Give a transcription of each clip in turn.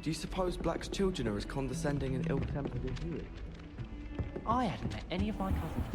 Do you suppose Black's children are as condescending and ill-tempered as you? I hadn't met any of my cousins.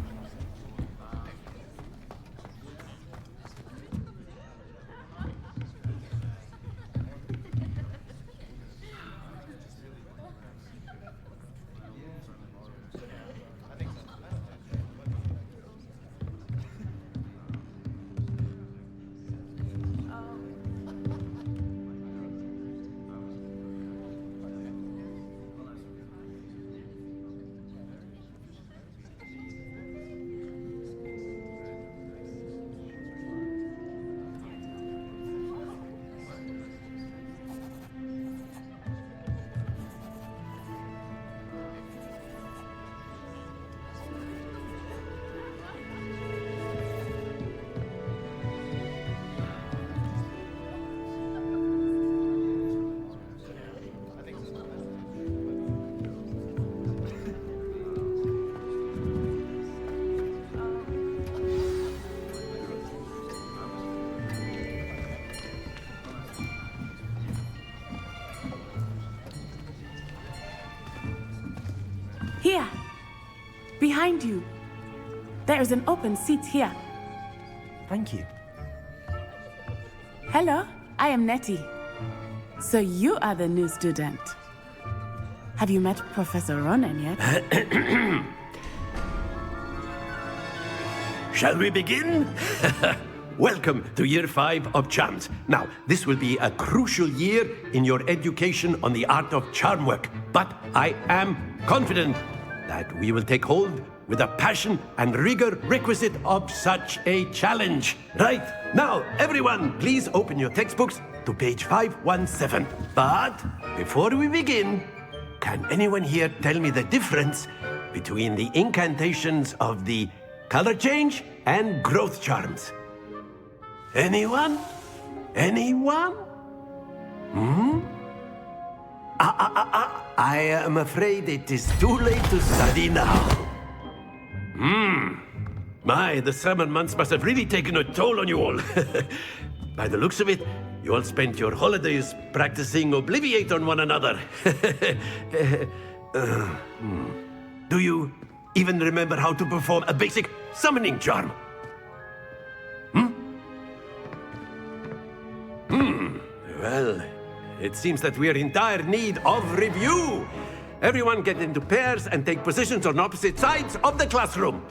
Here, behind you. There is an open seat here. Thank you. Hello, I am Nettie. So you are the new student. Have you met Professor Ronan yet? Shall we begin? Welcome to Year 5 of Charms. Now, this will be a crucial year in your education on the art of charm work. But I am confident that we will take hold with the passion and rigor requisite of such a challenge. Right, now, everyone, please open your textbooks to page 517. But before we begin, can anyone here tell me the difference between the incantations of the color change and growth charms? Anyone? Anyone? I am afraid it is too late to study now. My, the summer months must have really taken a toll on you all. By the looks of it, you all spent your holidays practicing Obliviate on one another. Do you even remember how to perform a basic summoning charm? Well, it seems that we are in dire need of review. Everyone get into pairs and take positions on opposite sides of the classroom.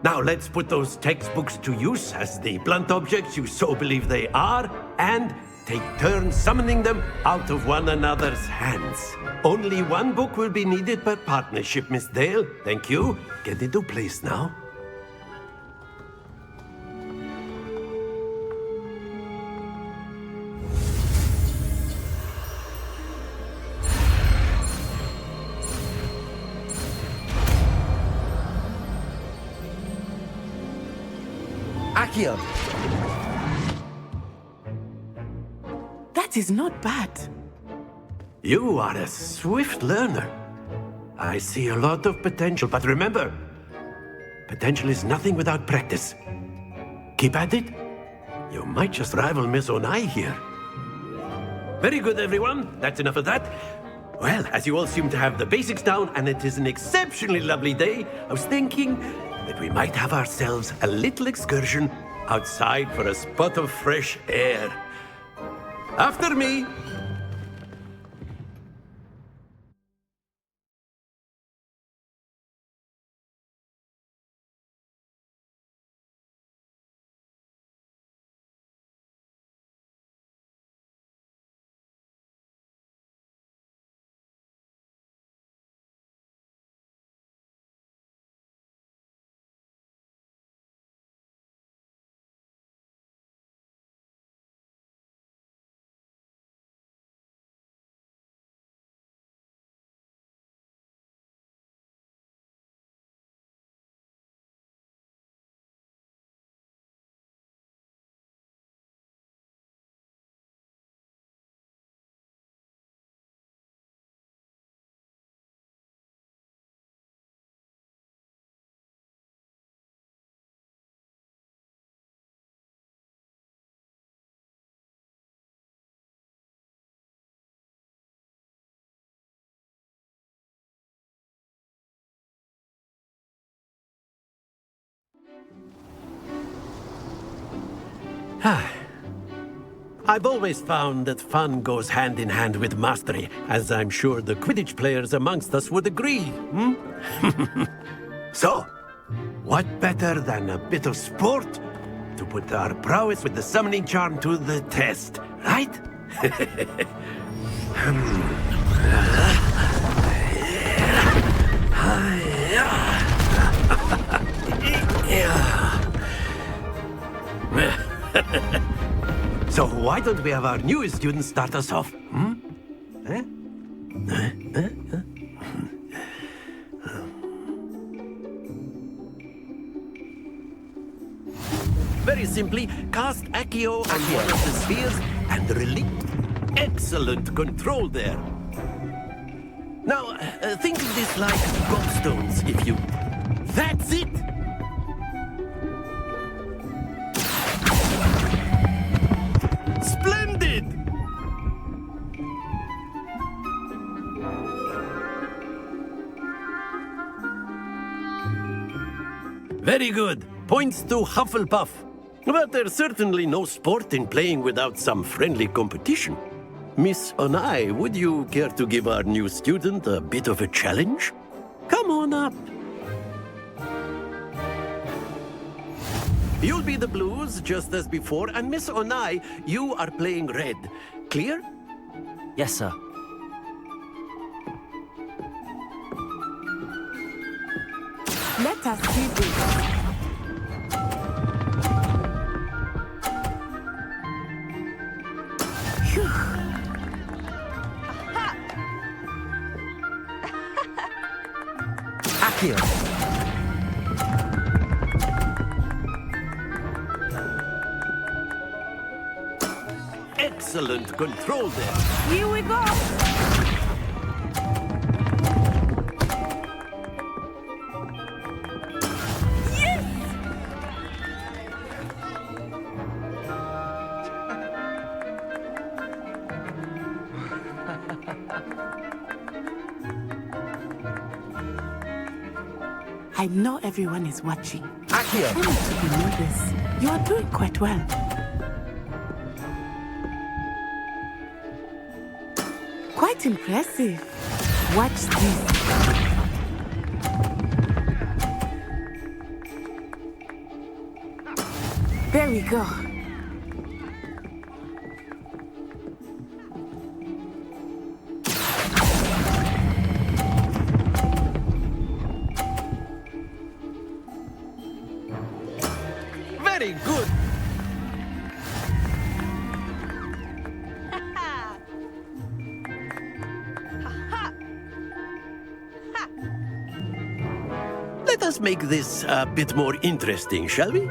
Now let's put those textbooks to use as the blunt objects you so believe they are, and take turns summoning them out of one another's hands. Only one book will be needed per partnership, Miss Dale. Thank you. Get into place now. Accio! That is not bad. You are a swift learner. I see a lot of potential, but remember, potential is nothing without practice. Keep at it. You might just rival Miss Onai here. Very good, everyone. That's enough of that. Well, as you all seem to have the basics down, and it is an exceptionally lovely day, I was thinking that we might have ourselves a little excursion outside for a spot of fresh air. After me! I've always found that fun goes hand in hand with mastery, as I'm sure the Quidditch players amongst us would agree. So, what better than a bit of sport to put our prowess with the summoning charm to the test, right? So why don't we have our newest student start us off? Very simply, cast Accio on one of the spheres and release. Excellent control there. Now, think of this like gobstones, if you... That's it! Splendid! Very good. Points to Hufflepuff. But there's certainly no sport in playing without some friendly competition. Miss Onai, would you care to give our new student a bit of a challenge? Come on up. You'll be the blues, just as before, and Miss Onai, you are playing red. Clear? Yes, sir. Let us see this. Accio. Excellent control there. Here we go. I know everyone is watching. Accio. I need to be nervous. You are doing quite well. Quite impressive. Watch this. There we go. Very good. Let us make this a bit more interesting, shall we?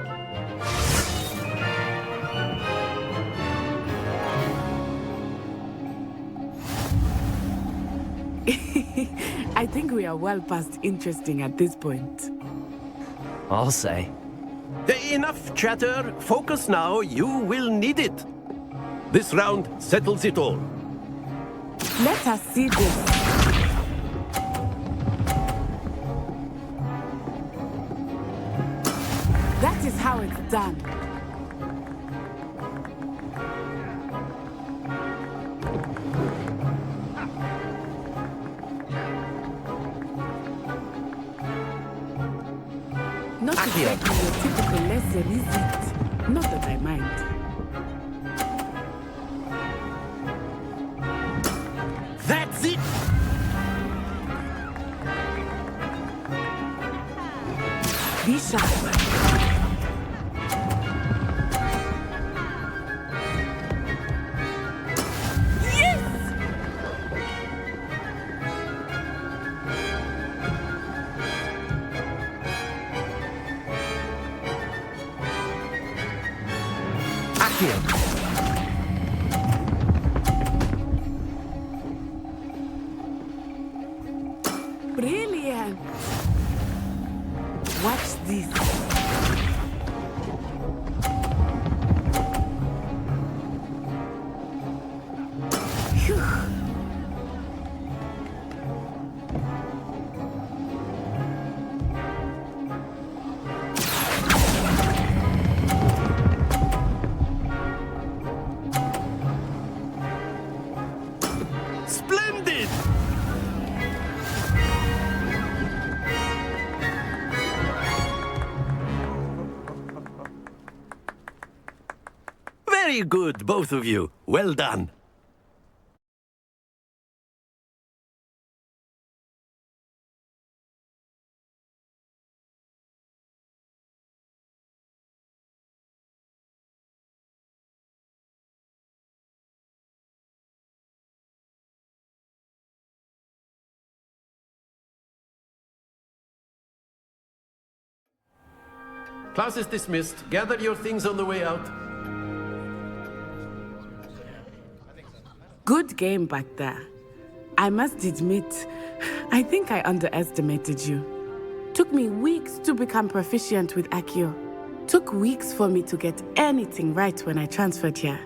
I think we are well past interesting at this point. I'll say. Enough chatter. Focus now. You will need it. This round settles it all. Let us see this. That is how it's done. Not Accio. exactly your typical lesson, is it? Not that I mind. That's it. Be sharp. Accio. Brilliant. Watch this. Phew. Splendid! Very good, both of you. Well done. Class is dismissed. Gather your things on the way out. Good game back there. I must admit, I think I underestimated you. Took me weeks to become proficient with Accio. Took weeks for me to get anything right when I transferred here.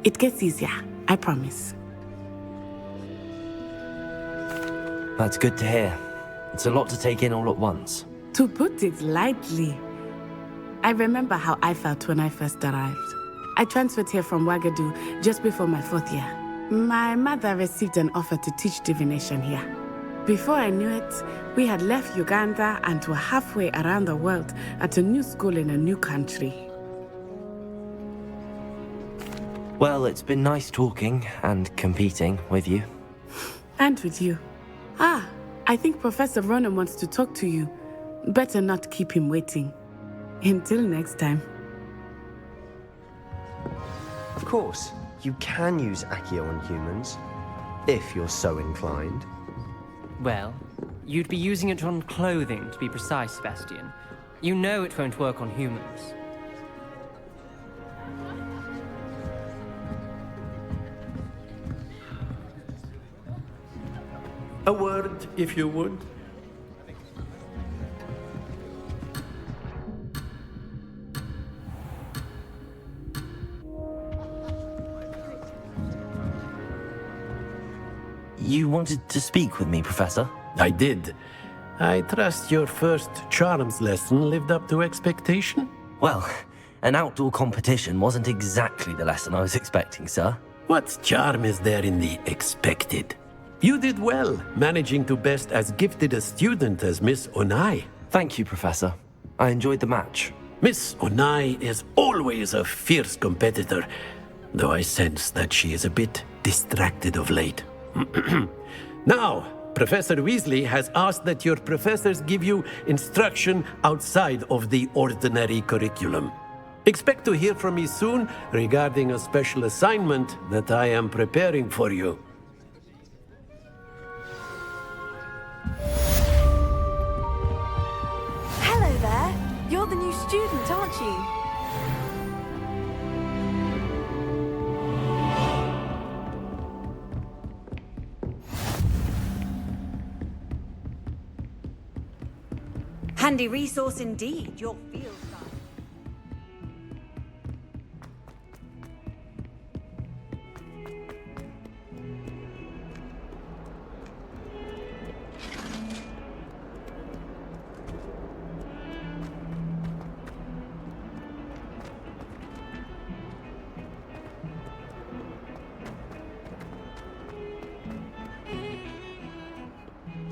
It gets easier, I promise. That's good to hear. It's a lot to take in all at once. To put it lightly, I remember how I felt when I first arrived. I transferred here from Wagadu just before my 4th year. My mother received an offer to teach divination here. Before I knew it, we had left Uganda and were halfway around the world at a new school in a new country. Well, it's been nice talking and competing with you. And with you. Ah, I think Professor Ronan wants to talk to you. Better not keep him waiting. Until next time. Of course, you can use Accio on humans, if you're so inclined. Well, you'd be using it on clothing, to be precise, Sebastian. You know it won't work on humans. A word, if you would. You wanted to speak with me, Professor? I did. I trust your first charms lesson lived up to expectation? Well, an outdoor competition wasn't exactly the lesson I was expecting, sir. What charm is there in the expected? You did well, managing to best as gifted a student as Miss Onai. Thank you, Professor. I enjoyed the match. Miss Onai is always a fierce competitor, though I sense that she is a bit distracted of late. Now, Professor Weasley has asked that your professors give you instruction outside of the ordinary curriculum. Expect to hear from me soon regarding a special assignment that I am preparing for you. Hello there. You're the new student, aren't you? Handy resource indeed, your field guide.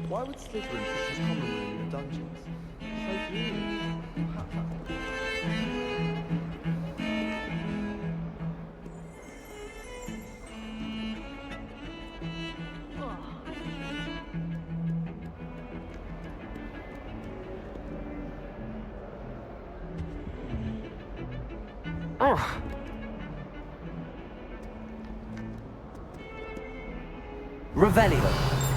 Why would Slytherin put his common room in the dungeons? So convenient. Oh. Revelio.